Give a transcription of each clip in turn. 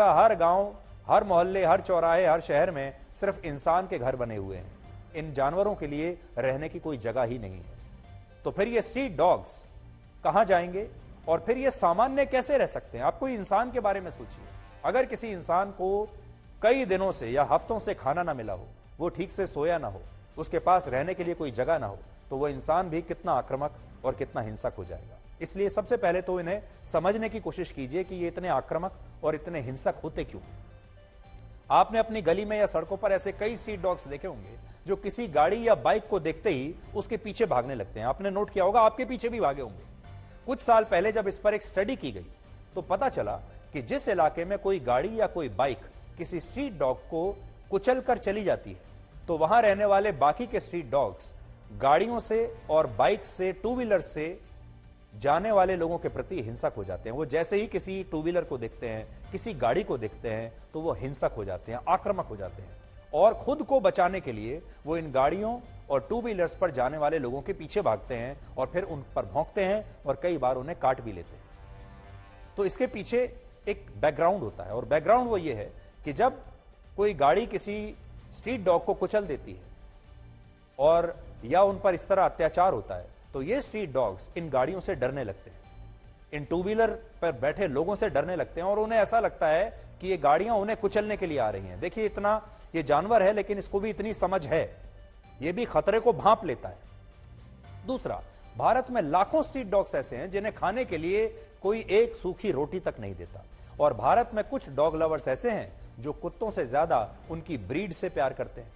हर गांव, हर मोहल्ले, हर चौराहे, हर शहर में सिर्फ इंसान के घर बने हुए हैं। इन जानवरों के लिए रहने की कोई जगह ही नहीं है। तो फिर ये स्ट्रीट डॉग्स कहां जाएंगे और फिर ये सामान्य कैसे रह सकते हैं? आप कोई इंसान के बारे में सोचिए। अगर किसी इंसान को कई दिनों से या हफ्तों से खाना ना मिला हो, वो ठीक से सोया ना हो, उसके पास रहने के लिए कोई जगह ना हो, तो वो इंसान भी कितना आक्रामक और कितना हिंसक हो जाएगा। इसलिए सबसे पहले तो इन्हें समझने की कोशिश कीजिए कि ये इतने आक्रामक और इतने हिंसक होते क्यों। आपने अपनी गली में या सड़कों पर ऐसे कई स्ट्रीट डॉग्स देखे होंगे जो किसी गाड़ी या बाइक को देखते ही उसके पीछे भागने लगते हैं। आपने नोट किया होगा, आपके पीछे भी भागे होंगे। कुछ साल पहले जब इस पर एक स्टडी की गई तो पता चला कि जिस इलाके में कोई गाड़ी या कोई बाइक किसी स्ट्रीट डॉग को कुचल कर चली जाती है, तो वहां रहने वाले बाकी के स्ट्रीट डॉग्स गाड़ियों से और बाइक से, टू व्हीलर से जाने वाले लोगों के प्रति हिंसक हो जाते हैं। वो जैसे ही किसी टू व्हीलर को देखते हैं, किसी गाड़ी को देखते हैं, तो वो हिंसक हो जाते हैं, आक्रामक हो जाते हैं और खुद को बचाने के लिए वो इन गाड़ियों और टू व्हीलर्स पर जाने वाले लोगों के पीछे भागते हैं और फिर उन पर भौंकते हैं और कई बार उन्हें काट भी लेते हैं। तो इसके पीछे एक बैकग्राउंड होता है और बैकग्राउंड वो ये है कि जब कोई गाड़ी किसी स्ट्रीट डॉग को कुचल देती है और या उन पर इस तरह अत्याचार होता है, तो ये स्ट्रीट डॉग्स इन गाड़ियों से डरने लगते हैं, इन टू व्हीलर पर बैठे लोगों से डरने लगते हैं और उन्हें ऐसा लगता है कि ये गाड़ियां उन्हें कुचलने के लिए आ रही हैं। देखिए, इतना ये जानवर है लेकिन इसको भी इतनी समझ है, ये भी खतरे को भांप लेता है। दूसरा, भारत में लाखों स्ट्रीट डॉग्स ऐसे हैं जिन्हें खाने के लिए कोई एक सूखी रोटी तक नहीं देता। और भारत में कुछ डॉग लवर्स ऐसे हैं जो कुत्तों से ज्यादा उनकी ब्रीड से प्यार करते हैं।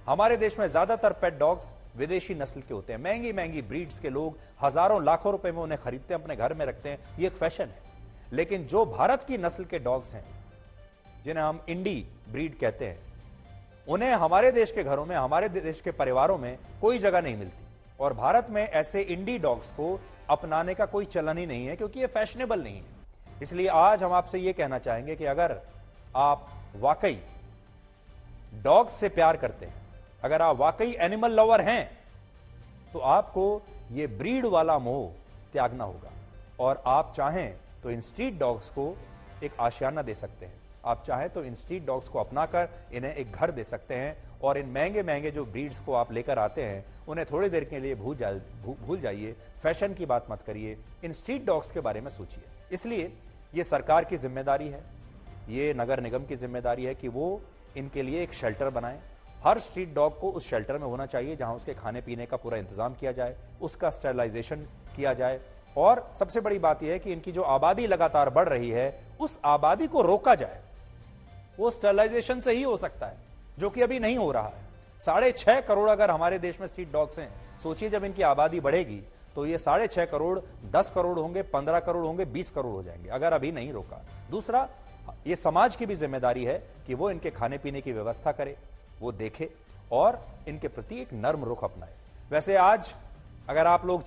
हमारे देश में ज्यादातर पेट डॉग्स विदेशी नस्ल के होते हैं। महंगी महंगी ब्रीड्स के लोग हजारों लाखों रुपए में उन्हें खरीदते हैं, अपने घर में रखते हैं, ये एक फैशन है। लेकिन जो भारत की नस्ल के डॉग्स हैं, जिन्हें हम इंडी ब्रीड कहते हैं, उन्हें हमारे देश के घरों में, हमारे देश के परिवारों में कोई जगह नहीं मिलती। और भारत में ऐसे इंडी डॉग्स को अपनाने का कोई चलन ही नहीं है, क्योंकि ये फैशनेबल नहीं है। इसलिए आज हम आपसे ये कहना चाहेंगे कि अगर आप वाकई डॉग्स से प्यार करते हैं, अगर आप वाकई एनिमल लवर हैं, तो आपको ये ब्रीड वाला मोह त्यागना होगा और आप चाहें तो इन स्ट्रीट डॉग्स को एक आशियाना दे सकते हैं। आप चाहें तो इन स्ट्रीट डॉग्स को अपनाकर इन्हें एक घर दे सकते हैं और इन महंगे महंगे जो ब्रीड्स को आप लेकर आते हैं उन्हें थोड़ी देर के लिए भूल जाइए। फैशन की बात मत करिए, इन स्ट्रीट डॉग्स के बारे में सोचिए। इसलिए ये सरकार की जिम्मेदारी है, ये नगर निगम की जिम्मेदारी है कि वो इनके लिए एक शेल्टर बनाएं। हर स्ट्रीट डॉग को उस शेल्टर में होना चाहिए जहां उसके खाने पीने का पूरा इंतजाम किया जाए, उसका स्टेरिलाइजेशन किया जाए और सबसे बड़ी बात यह है कि इनकी जो आबादी लगातार बढ़ रही है, उस आबादी को रोका जाए। वो स्टेरिलाइजेशन से ही हो सकता है, जो कि अभी नहीं हो रहा है। 6.5 करोड़ अगर हमारे देश में स्ट्रीट डॉग्स हैं, सोचिए जब इनकी आबादी बढ़ेगी तो ये 6.5 करोड़ 10 करोड़ होंगे, 15 करोड़ होंगे, 20 करोड़ हो जाएंगे, अगर अभी नहीं रोका। दूसरा, ये समाज की भी जिम्मेदारी है कि वो इनके खाने पीने की व्यवस्था करे, वो देखे और इनके प्रति एक नर्म रुख अपनाए। वैसे आज अगर आप लोग